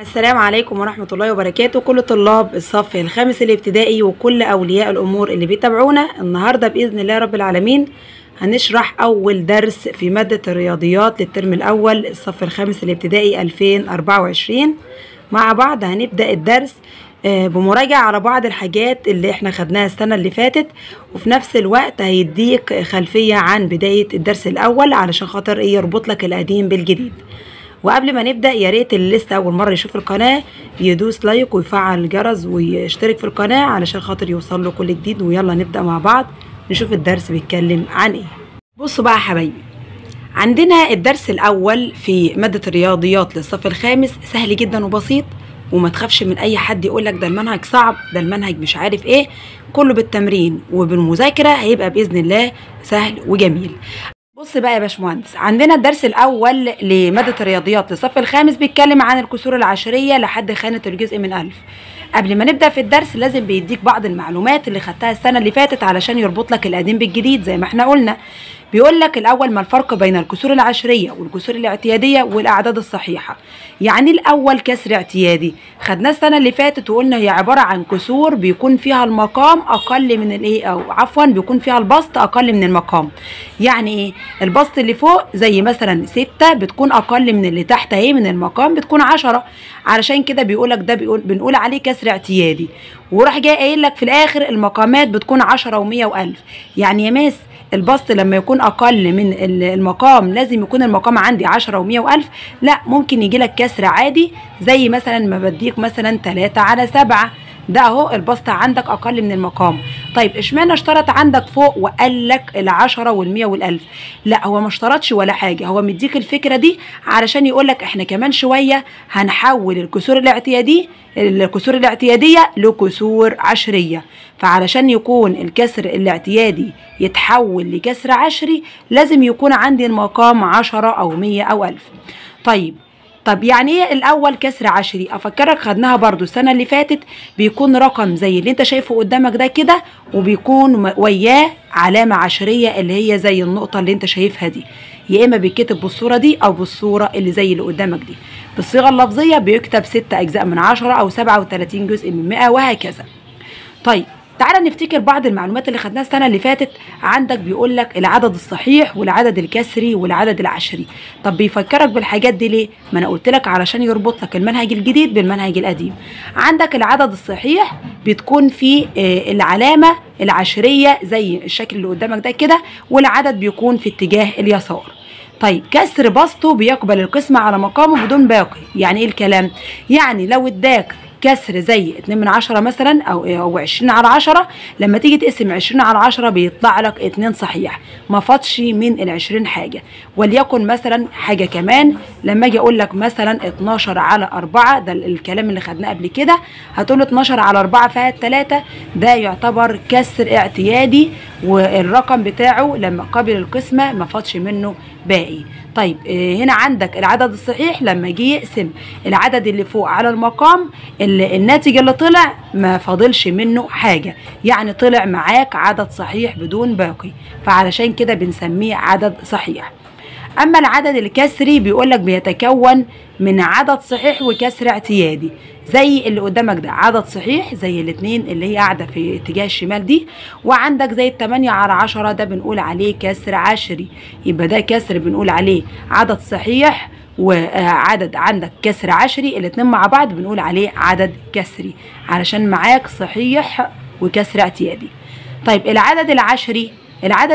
السلام عليكم ورحمة الله وبركاته. كل طلاب الصف الخامس الابتدائي وكل أولياء الأمور اللي بيتابعونا النهاردة بإذن الله رب العالمين هنشرح أول درس في مادة الرياضيات للترم الأول الصف الخامس الابتدائي 2024. مع بعض هنبدأ الدرس بمراجعة على بعض الحاجات اللي احنا خدناها السنة اللي فاتت، وفي نفس الوقت هيديك خلفية عن بداية الدرس الأول علشان خاطر يربط لك القديم بالجديد. وقبل ما نبدأ يا ريت اللي لسه أول مرة يشوف القناة يدوس لايك ويفعل الجرس ويشترك في القناة علشان خاطر يوصل له كل جديد. ويلا نبدأ مع بعض نشوف الدرس بيتكلم عن ايه. بصوا بقى يا حبايبي، عندنا الدرس الأول في مادة الرياضيات للصف الخامس سهل جدا وبسيط، وما تخافش من أي حد يقولك ده المنهج صعب، ده المنهج مش عارف ايه. كله بالتمرين وبالمذاكرة هيبقى بإذن الله سهل وجميل. بص بقى يا باشمهندس، عندنا الدرس الاول لماده الرياضيات للصف الخامس بيتكلم عن الكسور العشريه لحد خانه الجزء من 1000. قبل ما نبدا في الدرس لازم بيديك بعض المعلومات اللي خدتها السنه اللي فاتت علشان يربط لك القديم بالجديد. زي ما احنا قلنا، بيقول لك الاول ما الفرق بين الكسور العشريه والكسور الاعتياديه والاعداد الصحيحه. يعني الاول كسر اعتيادي خدناه السنه اللي فاتت وقلنا هي عباره عن كسور بيكون فيها المقام اقل من الايه، او عفوا بيكون فيها البسط اقل من المقام. يعني ايه؟ البسط اللي فوق زي مثلا 6 بتكون اقل من اللي تحت اهي من المقام بتكون 10، علشان كده بيقولك ده بنقول عليه كسر اعتيادي. وراح جاي قايل لك في الاخر المقامات بتكون 10 و100 و1000. يعني يا ماس البسط لما يكون اقل من المقام لازم يكون المقام عندي 10 و100 و1000؟ لا، ممكن يجي لك كسر عادي زي مثلا ما بديك مثلا 3/7، ده اهو البسط عندك اقل من المقام. طيب اشمعنى اشترط عندك فوق وقال لك ال10 وال100 وال1000؟ لا، هو ما اشترطش ولا حاجه، هو مديك الفكره دي علشان يقول لك احنا كمان شويه هنحول الكسور الاعتياديه لكسور عشريه. فعلشان يكون الكسر الاعتيادي يتحول لكسر عشري لازم يكون عندي المقام 10 او 100 او 1000. طب يعني ايه الاول كسر عشري؟ افكرك خدناها برضو السنه اللي فاتت. بيكون رقم زي اللي انت شايفه قدامك ده كده، وبيكون وياه علامه عشريه اللي هي زي النقطه اللي انت شايفها دي، يا اما بيتكتب بالصوره دي او بالصوره اللي زي اللي قدامك دي. بالصيغه اللفظيه بيكتب 6 أجزاء من 10 او 37 جزء من 100 وهكذا. طيب تعالى نفتكر بعض المعلومات اللي خدناها السنه اللي فاتت. عندك بيقول لك العدد الصحيح والعدد الكسري والعدد العشري. طب بيفكرك بالحاجات دي ليه؟ ما انا قلت لك علشان يربط لك المنهج الجديد بالمنهج القديم. عندك العدد الصحيح بتكون فيه العلامه العشريه زي الشكل اللي قدامك ده كده، والعدد بيكون في اتجاه اليسار. طيب كسر بسطه بيقبل القسمة على مقامه بدون باقي. يعني ايه الكلام؟ يعني لو اداك كسر زي 2/10 مثلا او 20/10، لما تيجي تقسم 20/10 بيطلع لك 2 صحيح، ما فاتش من ال20 حاجه. وليكن مثلا حاجه كمان، لما اجي اقول لك مثلا 12/4، ده الكلام اللي خدناه قبل كده، هتقول 12/4 فيها 3، ده يعتبر كسر اعتيادي والرقم بتاعه لما قابل القسمه ما فاتش منه باقي. طيب هنا عندك العدد الصحيح لما جه يقسم العدد اللي فوق على المقام، الناتج اللي طلع ما فاضلش منه حاجة، يعني طلع معاك عدد صحيح بدون باقي، فعلشان كده بنسميه عدد صحيح. أما العدد الكسري بيقولك بيتكون من عدد صحيح وكسر اعتيادي زي اللي قدامك ده، عدد صحيح زي الاتنين اللي هي قاعدة في اتجاه الشمال دي، وعندك زي 8/10 ده بنقول عليه كسر عشري. يبقى ده كسر بنقول عليه عدد صحيح، وعدد عندك كسر عشري، الاتنين مع بعض بنقول عليه عدد كسري علشان معاك صحيح وكسر اعتيادي. طيب العدد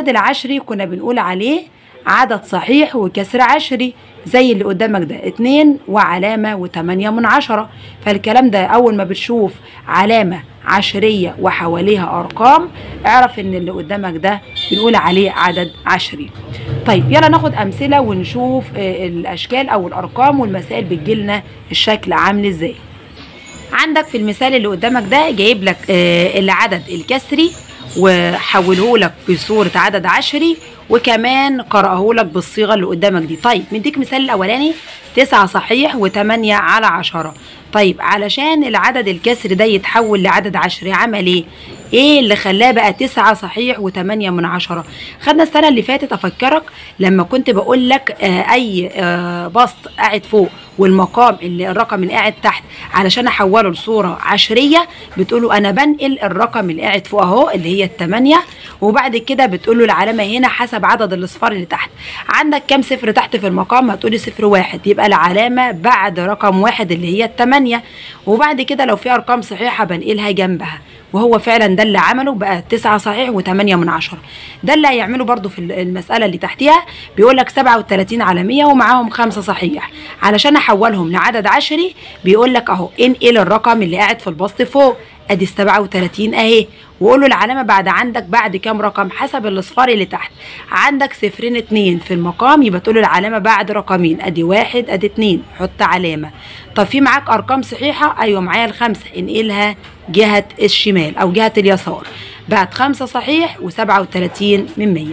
العشري كنا بنقول عليه عدد صحيح وكسر عشري زي اللي قدامك ده، 2 وعلامة و8/10. فالكلام ده أول ما بتشوف علامة عشرية وحواليها أرقام اعرف إن اللي قدامك ده بنقول عليه عدد عشري. طيب يلا ناخد أمثلة ونشوف الأشكال أو الأرقام والمسائل بتجيلنا الشكل عامل إزاي. عندك في المثال اللي قدامك ده جايب لك العدد الكسري وحوله لك في صورة عدد عشري، وكمان قرأه لك بالصيغة اللي قدامك دي. طيب مديك مثال الأولاني 9 صحيح و8/10. طيب علشان العدد الكسري ده يتحول لعدد عشري عمل ايه؟ ايه اللي خلاه بقى 9 صحيح و8 من 10؟ خدنا السنه اللي فاتت افكرك لما كنت بقول لك اي بسط قاعد فوق والمقام اللي الرقم اللي قاعد تحت علشان احوله لصوره عشريه، بتقولوا انا بنقل الرقم اللي قاعد فوق اهو اللي هي ال8، وبعد كده بتقولوا العلامه هنا حسب عدد الاصفار اللي تحت. عندك كام صفر تحت في المقام؟ هتقولي 0 1، يبقى العلامه بعد رقم 1 اللي هي ال8، وبعد كده لو في ارقام صحيحه بنقلها جنبها، وهو فعلا ده اللي عمله بقى 9 صحيح و8 من 10. ده اللي هيعمله برضو في المسألة اللي تحتيها، بيقول لك 37 على 100 ومعاهم 5 صحيح. علشان احولهم لعدد عشري بيقول لك اهو انقل الرقم اللي قاعد في البسط فوق، ادي 37 اهي، وقول له العلامه بعد عندك بعد كام رقم حسب الاصفار اللي تحت. عندك 0 2 في المقام، يبقى تقول له العلامه بعد رقمين، ادي 1 ادي 2، حط علامه. طب في معاك ارقام صحيحه؟ ايوه معايا الخمسه، انقلها جهه الشمال او جهه اليسار، بعد 5 صحيح و37 من 100.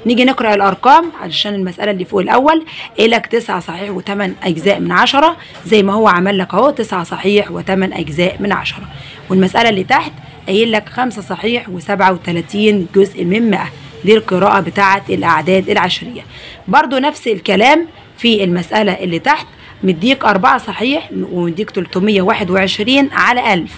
نيجي نقرا الارقام علشان المساله اللي فوق الاول، لك 9 صحيح و8 اجزاء من 10 زي ما هو عمل لك اهو 9 صحيح و8 اجزاء من 10. والمساله اللي تحت قايل لك 5 صحيح و37 جزء من 100. دي القراءه بتاعه الاعداد العشريه. برضو نفس الكلام في المساله اللي تحت، مديك 4 صحيح ومديك 321 على 1000.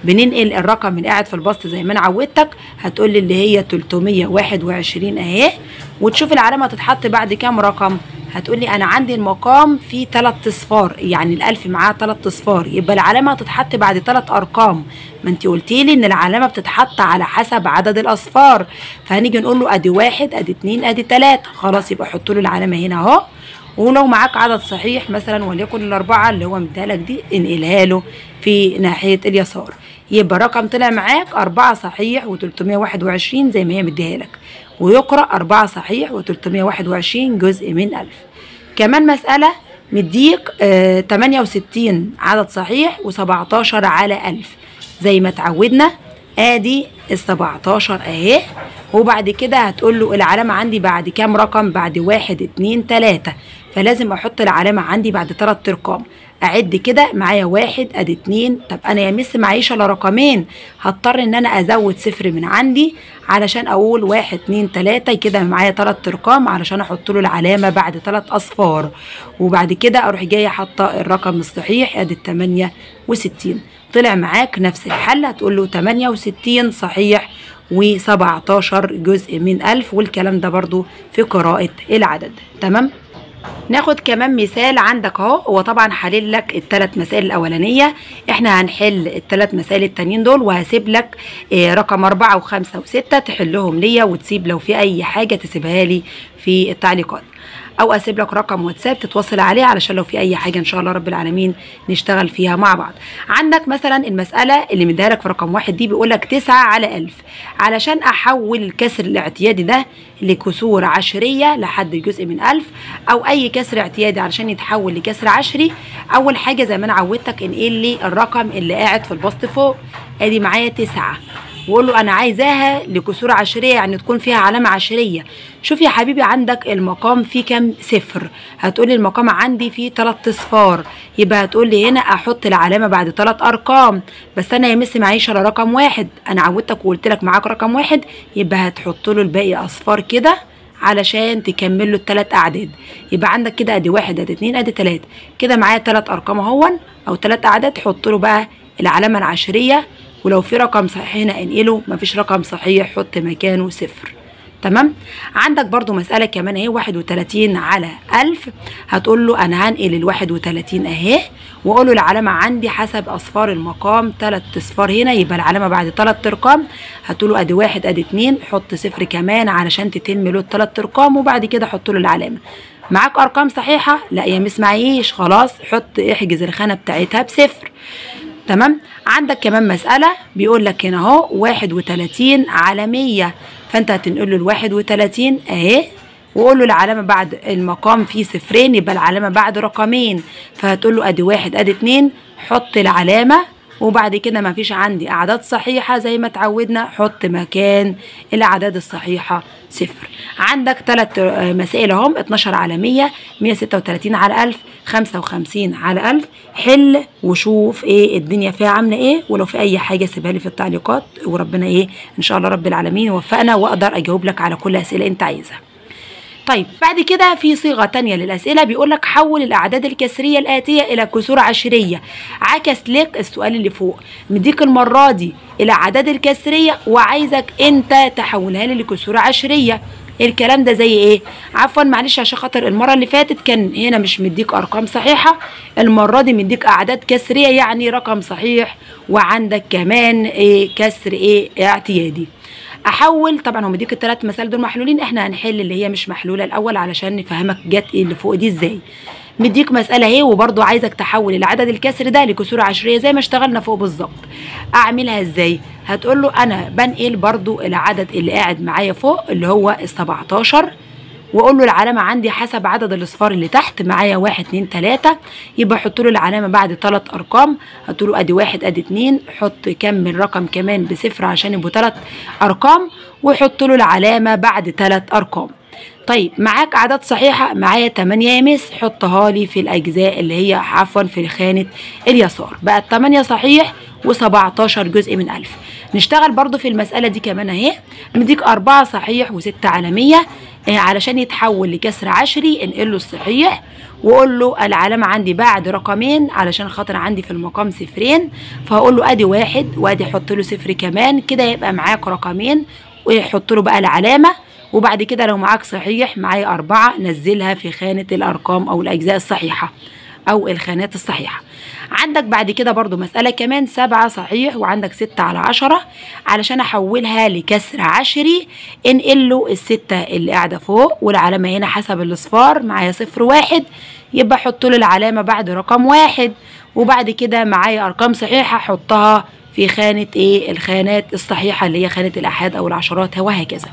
بننقل الرقم اللي قاعد في البسط زي ما انا عودتك، هتقول لي اللي هي 321 اهي، وتشوف العلامه تتحط بعد كام رقم. هتقول لي انا عندي المقام فيه 3 اصفار، يعني ال1000 معاه 3 اصفار، يبقى العلامه هتتحط بعد 3 ارقام. ما انت قلتي لي ان العلامه بتتحط على حسب عدد الاصفار، فهنيجي نقول له ادي 1 ادي 2 ادي 3، خلاص يبقى حط له العلامه هنا اهو. ولو معاك عدد صحيح مثلا وليكن ال4 اللي هو مديها لك دي، انقلها له في ناحيه اليسار، يبقى الرقم طلع معاك 4 صحيح و321 زي ما هي مديها لك، ويقرأ 4 صحيح و321 جزء من 1000. كمان مسألة مديك 68 عدد صحيح و17 على 1000 زي ما اتعودنا، ادي ال17 اهي، وبعد كده هتقول له العلامة عندي بعد كام رقم؟ بعد 1 2 3، فلازم احط العلامة عندي بعد 3 ارقام. اعد كده معايا 1 ادي 2، طب انا يا مس معيش الا رقمين، هضطر ان انا ازود صفر من عندي علشان اقول 1 2 3، كده معايا 3 ارقام علشان احط له العلامه بعد 3 اصفار، وبعد كده اروح جايه حاطه الرقم الصحيح ادي 68. طلع معاك نفس الحل، هتقول له 68 صحيح و17 جزء من 1000، والكلام ده برضو في قراءه العدد. تمام. ناخد كمان مثال عندك اهو، هو طبعا حلل لك ال3 مسائل الاولانيه، احنا هنحل ال3 مسائل التانيين دول، وهسيب لك رقم 4 و5 و6 تحلهم ليا، وتسيب لو في اي حاجه تسيبها لي في التعليقات، او اسيب لك رقم واتساب تتواصل عليه علشان لو في اي حاجه ان شاء الله رب العالمين نشتغل فيها مع بعض. عندك مثلا المساله اللي مديها لك في رقم 1 دي، بيقول لك 9 على 1000. علشان احول الكسر الاعتيادي ده لكسور عشريه لحد جزء من 1000 او اي كسر اعتيادي علشان يتحول لكسر عشري، اول حاجه زي ما انا عودتك انقل لي الرقم اللي قاعد في البسط فوق، ادي معايا 9، وقول له انا عايزاها لكسور عشريه يعني تكون فيها علامه عشريه. شوف يا حبيبي عندك المقام فيه كام صفر؟ هتقولي المقام عندي فيه 3 اصفار، يبقى هتقولي هنا احط العلامه بعد 3 ارقام، بس انا يا مس معيش الا رقم 1، انا عودتك وقلت لك معاك رقم 1، يبقى هتحط له الباقي اصفار كده علشان تكمل له ال3 اعداد. يبقى عندك كده ادي 1 ادي 2 ادي 3، كده معايا 3 ارقام اهون او 3 اعداد، حط له بقى العلامه العشريه، ولو في رقم صحيح هنا انقله، مفيش رقم صحيح حط مكانه 0. تمام. عندك برضو مسألة كمان اهي 31 على 1000، هتقول له انا هنقل ال31 اهي، واقول له العلامة عندي حسب اصفار المقام 3 اصفار هنا، يبقى العلامة بعد 3 ارقام، هتقول له ادي 1 ادي 2، حط 0 كمان علشان تتم له ال3 ارقام، وبعد كده حط له العلامة. معاك ارقام صحيحة؟ لا يا مس معيش، خلاص حط احجز الخانة بتاعتها ب0. تمام. عندك كمان مسألة بيقول لك هنا اهو 31 على 100، فانت هتنقل له ال31 اهي، وقول له العلامة بعد المقام فيه صفرين، يبقى العلامة بعد رقمين، فهتقول له ادي 1 ادي 2، حط العلامة وبعد كده مفيش عندي أعداد صحيحة زي ما اتعودنا، حط مكان الأعداد الصحيحة صفر. عندك 3 مسائل اهم، 12 على 100، 136 على 1000، 55 على 1000. حل وشوف ايه الدنيا فيها عامله ايه، ولو في اي حاجه سيبها لي في التعليقات، وربنا ايه ان شاء الله رب العالمين يوفقنا واقدر اجاوب لك على كل اسئله انت عايزها. طيب بعد كده في صيغه تانية للاسئله، بيقول لك حول الاعداد الكسريه الاتيه الى كسور عشريه. عكس لك السؤال اللي فوق، مديك المره دي الاعداد الكسريه وعايزك انت تحولها لي لكسور عشريه. الكلام ده زي ايه؟ عفوا معلش عشان خاطر المره اللي فاتت كان هنا مش مديك ارقام صحيحه، المره دي مديك اعداد كسريه يعني رقم صحيح، وعندك كمان ايه كسر ايه اعتيادي. احول، طبعا هو مديك ال3 مسائل دول محلولين، احنا هنحل اللي هي مش محلوله الاول علشان نفهمك جت ايه اللي فوق دي ازاي. مديك مساله اهي وبرضو عايزك تحول العدد الكسري ده لكسور عشريه زي ما اشتغلنا فوق بالظبط. اعملها ازاي؟ هتقول له انا بنقل برضو العدد اللي قاعد معايا فوق اللي هو ال17، واقول له العلامه عندي حسب عدد الاصفار اللي تحت معايا 1 2 3، يبقى احط له العلامه بعد 3 ارقام، هتقول له ادي 1 ادي 2، حط كمل رقم كمان بصفر عشان يبقوا 3 ارقام، وحط له العلامه بعد 3 ارقام. طيب معاك اعداد صحيحه، معايا 8 يا مس، حطها لي في الاجزاء اللي هي عفوا في خانه اليسار، بقت 8 صحيح و17 جزء من 1000. نشتغل برضو في المساله دي كمان اهي، مديك 4 صحيح و6 على 100، علشان يتحول لكسر عشري انقل له الصحيح واقول له العلامه عندي بعد رقمين علشان خاطر عندي في المقام صفرين، فهقول له ادي 1 وادي حط له صفر كمان، كده يبقى معاك رقمين ويحط له بقى العلامه. وبعد كده لو معاك صحيح معايا 4 نزلها في خانه الارقام او الاجزاء الصحيحه او الخانات الصحيحه. عندك بعد كده برضو مسألة كمان 7 صحيح وعندك 6 على 10، علشان احولها لكسر عشري انقل له ال6 اللي قاعدة فوق والعلامة هنا حسب الاصفار معايا 0 1، يبقى احط له العلامة بعد رقم 1، وبعد كده معايا ارقام صحيحة احطها في خانة ايه الخانات الصحيحة اللي هي خانة الاحاد او العشرات وهكذا.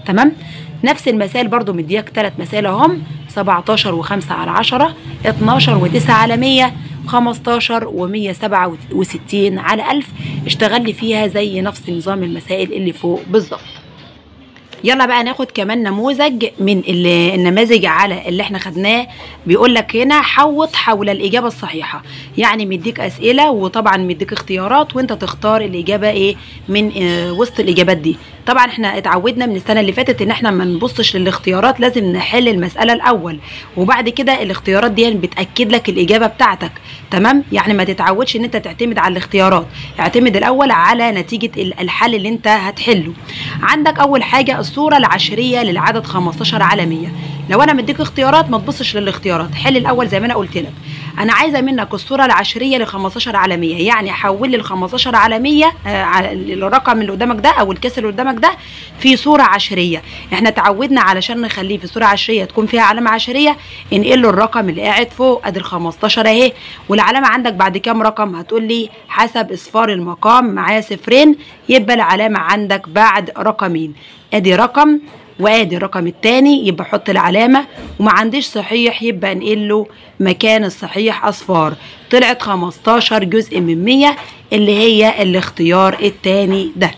تمام؟ نفس المسائل برضو مدياك 3 مسائل اهم، 17 و5 على 10، 12 و9 على 100، 15 و167 على 1000. اشتغل لي فيها زي نفس نظام المسائل اللي فوق بالظبط. يلا بقى ناخد كمان نموذج من النماذج على اللي احنا خدناه. بيقول لك هنا حوط حول الاجابه الصحيحه، يعني مديك اسئله وطبعا مديك اختيارات وانت تختار الاجابه ايه من وسط الاجابات دي. طبعا احنا اتعودنا من السنه اللي فاتت ان احنا ما نبصش للاختيارات، لازم نحل المساله الاول وبعد كده الاختيارات دي بتاكد لك الاجابه بتاعتك. تمام؟ يعني ما تتعودش ان انت تعتمد على الاختيارات، اعتمد الاول على نتيجه الحل اللي انت هتحله. عندك اول حاجه الصوره العشريه للعدد 15 على 100. لو انا مديك اختيارات ما تبصش للاختيارات، حل الاول زي ما انا قلت لك. انا عايزه منك الصوره العشريه ل 15 على 100، يعني حول لي ال 15 على 100 الرقم اللي قدامك ده او الكسر اللي قدامك ده في صوره عشريه. احنا اتعودنا علشان نخليه في صوره عشريه تكون فيها علامه عشريه انقل له الرقم اللي قاعد فوق ادي ال 15 اهي، والعلامه عندك بعد كام رقم؟ هتقول لي حسب اصفار المقام معايا صفرين، يبقى العلامه عندك بعد رقمين، ادي رقم وادي الرقم الثاني، يبقى حط العلامه. وما عنديش صحيح يبقى انقل له مكان الصحيح اصفار، طلعت 15 جزء من 100 اللي هي الاختيار الثاني ده.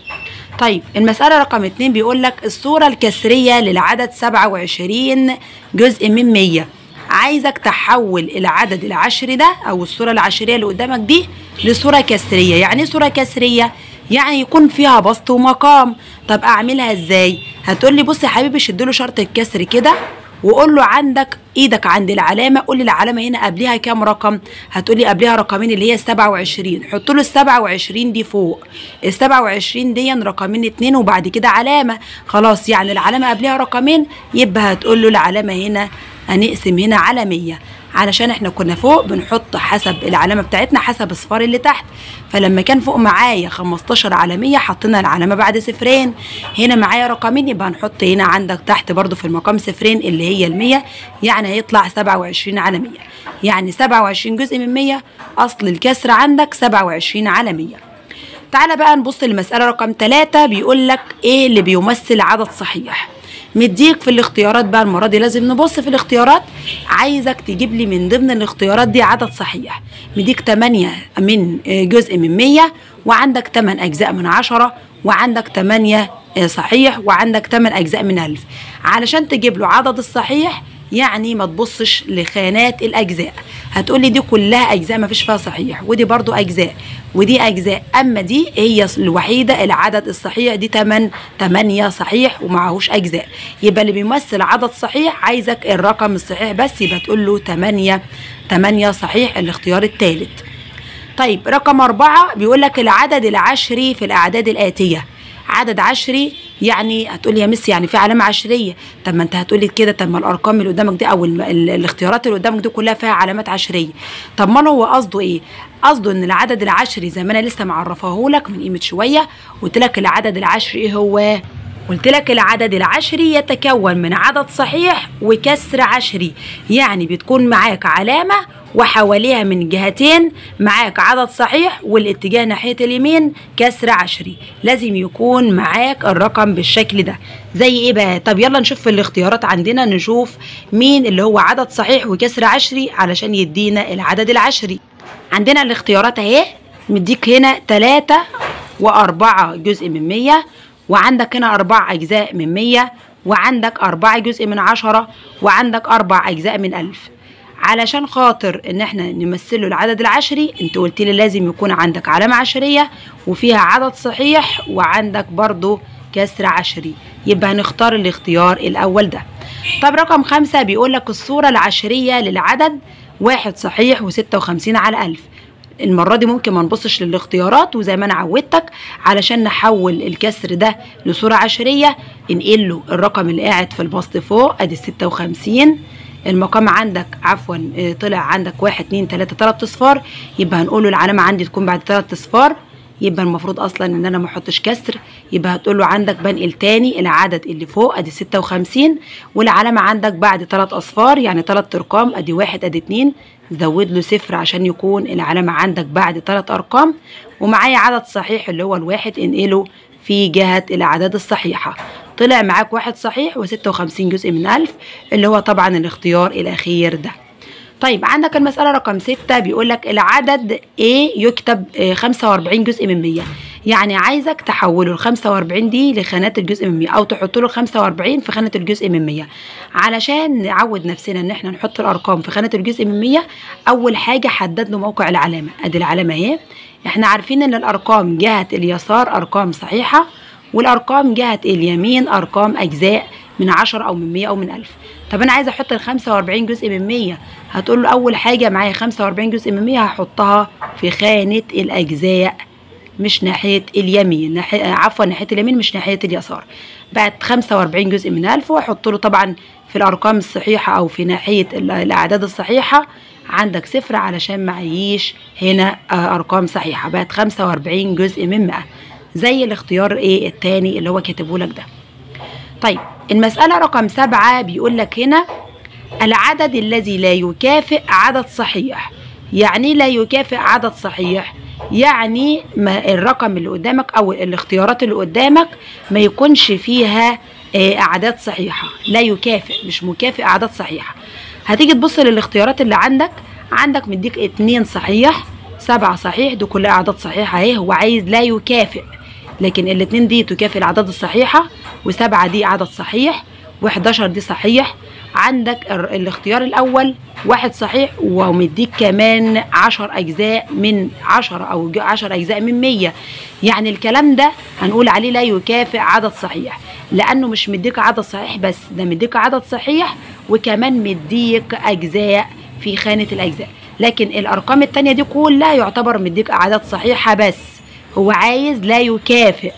طيب المسألة رقم 2 بيقول لك الصورة الكسرية للعدد 27 جزء من 100، عايزك تحول العدد العشري ده او الصورة العشرية اللي قدامك دي لصورة كسرية. يعني ايه صورة كسرية؟ يعني يكون فيها بسط ومقام. طب اعملها ازاي؟ هتقول لي بص يا حبيبي شد له شرط الكسر كده وقول له عندك ايدك عند العلامه، قول لي العلامه هنا قبلها كام رقم؟ هتقول لي قبلها رقمين اللي هي 27، حط له ال 27 دي فوق، ال 27 دي رقمين 2 وبعد كده علامه، خلاص يعني العلامه قبلها رقمين، يبقى هتقول له العلامه هنا هنقسم هنا على 100 علشان احنا كنا فوق بنحط حسب العلامه بتاعتنا حسب اصفار اللي تحت، فلما كان فوق معايا 15 على 100 حطينا العلامه بعد صفرين، هنا معايا رقمين يبقى هنحط هنا عندك تحت برضو في المقام صفرين اللي هي ال100، يعني هيطلع 27 على 100، يعني 27 جزء من 100، اصل الكسر عندك 27 على 100. تعالى بقى نبص للمساله رقم 3، بيقول لك ايه اللي بيمثل عدد صحيح. مديك في الاختيارات بقى المرة دي لازم نبص في الاختيارات، عايزك تجيب لي من ضمن الاختيارات دي عدد صحيح. مديك 8 من جزء من 100، وعندك 8 أجزاء من 10، وعندك 8 صحيح، وعندك 8 أجزاء من 1000. علشان تجيب له عدد الصحيح يعني ما تبصش لخانات الأجزاء، هتقولي دي كلها أجزاء ما فيش فيها صحيح، ودي برضو أجزاء ودي أجزاء، أما دي هي الوحيدة العدد الصحيح، دي 8 صحيح ومعهوش أجزاء. يبقى اللي بيمثل عدد صحيح عايزك الرقم الصحيح بس، يبقى تقول له 8 صحيح، الاختيار الثالث. طيب رقم 4 بيقول لك العدد العشري في الأعداد الآتية. عدد عشري يعني هتقولي يا مس يعني في علامة عشرية، طب ما انت هتقولي كده، طب ما الأرقام اللي قدامك دي أو الاختيارات اللي قدامك دي كلها فيها علامات عشرية. طب ما هو قصده إيه؟ قصده إن العدد العشري زي ما أنا لسه معرفاهولك من قيمة شوية، قلت لك العدد العشري إيه هو؟ قلت لك العدد العشري يتكون من عدد صحيح وكسر عشري، يعني بتكون معاك علامة وحواليها من جهتين معاك عدد صحيح والاتجاه ناحية اليمين كسر عشري. لازم يكون معاك الرقم بالشكل ده. زي ايه بقى؟ طب يلا نشوف في الاختيارات عندنا، نشوف مين اللي هو عدد صحيح وكسر عشري علشان يدينا العدد العشري. عندنا الاختيارات اهي، مديك هنا 3 و4 جزء من 100، وعندك هنا 4 أجزاء من 100، وعندك 4 جزء من 10، وعندك 4 أجزاء من 1000. علشان خاطر ان احنا نمثله العدد العشري، انت قلت لي لازم يكون عندك علامة عشرية وفيها عدد صحيح وعندك برضو كسر عشري، يبقى هنختار الاختيار الأول ده. طب رقم 5 بيقول لك الصورة العشرية للعدد 1 صحيح و56 على 1000. المرة دي ممكن ما نبصش للاختيارات، وزي ما انا عودتك علشان نحول الكسر ده لصورة عشرية انقل له الرقم اللي قاعد في البسط فوق، ادي 56. المقام عندك عفوا طلع عندك 1 2 3 3 اصفار، يبقى هنقول له العلامة عندي تكون بعد 3 اصفار، يبقى المفروض اصلا ان انا ما احطش كسر، يبقى هتقول له عندك بنقل تاني العدد اللي فوق ادي 56، والعلامة عندك بعد 3 اصفار يعني 3 ارقام، ادي 1 ادي 2، زود له 0 عشان يكون العلامة عندك بعد 3 ارقام، ومعايا عدد صحيح اللي هو الواحد انقله في جهة الأعداد الصحيحة. طلع معاك 1 صحيح و56 جزء من 1000 اللي هو طبعا الاختيار الأخير ده. طيب عندك المسألة رقم 6 بيقول لك العدد A يكتب 45 جزء من 100، يعني عايزك تحوله ال 45 دي لخانات الجزء من 100 أو تحط له 45 في خانة الجزء من 100. علشان نعود نفسنا إن احنا نحط الأرقام في خانة الجزء من 100، أول حاجة حدد له موقع العلامة، أدي العلامة أهي. احنا عارفين إن الأرقام جهة اليسار أرقام صحيحة، والأرقام جهة اليمين أرقام أجزاء من 10 أو من 100 أو من 1000. طب أنا عايزة أحط ال 45 جزء من 100، هتقول له أول حاجة معايا 45 جزء من 100 هحطها في خانة الأجزاء مش ناحية اليمين، عفوا ناحية اليمين مش ناحية اليسار. بعد 45 جزء من 1000 وأحط له طبعا في الأرقام الصحيحة أو في ناحية الأعداد الصحيحة عندك 0 علشان معيش هنا أرقام صحيحة. بعد 45 جزء من 100 زي الاختيار ايه التاني اللي هو كاتبه لك ده. طيب المسألة رقم 7 بيقول لك هنا العدد الذي لا يكافئ عدد صحيح. يعني لا يكافئ عدد صحيح يعني ما الرقم اللي قدامك او الاختيارات اللي قدامك ما يكونش فيها اعداد صحيحة. لا يكافئ مش مكافئ اعداد صحيحة. هتيجي تبص للاختيارات اللي عندك مديك 2 صحيح 7 صحيح، دي كلها اعداد صحيحة اهي. هو عايز لا يكافئ، لكن الاتنين دي تكافئ الاعداد الصحيحة، و7 دي عدد صحيح، و11 دي صحيح. عندك الاختيار الاول 1 صحيح ومديك كمان 10 اجزاء من 10 او 10 اجزاء من 100، يعني الكلام ده هنقول عليه لا يكافئ عدد صحيح، لانه مش مديك عدد صحيح بس، ده مديك عدد صحيح وكمان مديك اجزاء في خانة الاجزاء. لكن الارقام التانية دي كلها يعتبر مديك اعداد صحيحة بس، هو عايز لا يكافئ،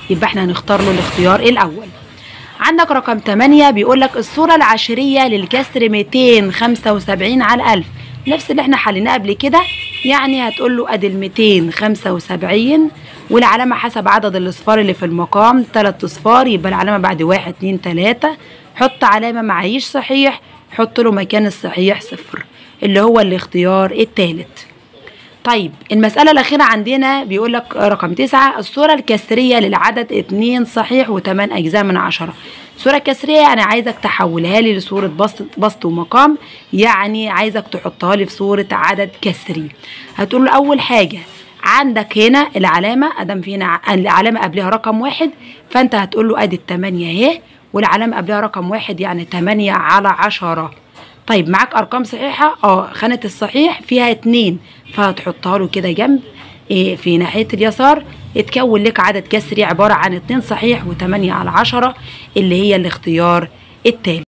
يبقى احنا هنختار له الاختيار الاول. عندك رقم 8 بيقول لك الصورة العشرية للكسر 275 على 1000، نفس اللي احنا حليناه قبل كده. يعني هتقول له ادي ال 275 والعلامة حسب عدد الاصفار اللي في المقام 3 اصفار، يبقى العلامة بعد 1 2 3. حط علامة معيش صحيح، حط له مكان الصحيح 0 اللي هو الاختيار الثالث. طيب المسألة الأخيرة عندنا بيقول لك رقم 9 الصورة الكسرية للعدد 2 صحيح و8 أجزاء من 10. صورة كسرية أنا عايزك تحولها لي لصورة بسط ومقام، يعني عايزك تحطها لي في صورة عدد كسري. هتقول له أول حاجة عندك هنا العلامة، أدام في هنا العلامة قبلها رقم 1، فأنت هتقول له أدي ال8 أهي، والعلامة قبلها رقم 1 يعني 8 على 10. طيب معاك أرقام صحيحة؟ خانة الصحيح فيها 2، فهتحطها له كده جنب في ناحية اليسار، اتكون لك عدد كسري عبارة عن 2 صحيح و8 على 10 اللي هي الاختيار التالي.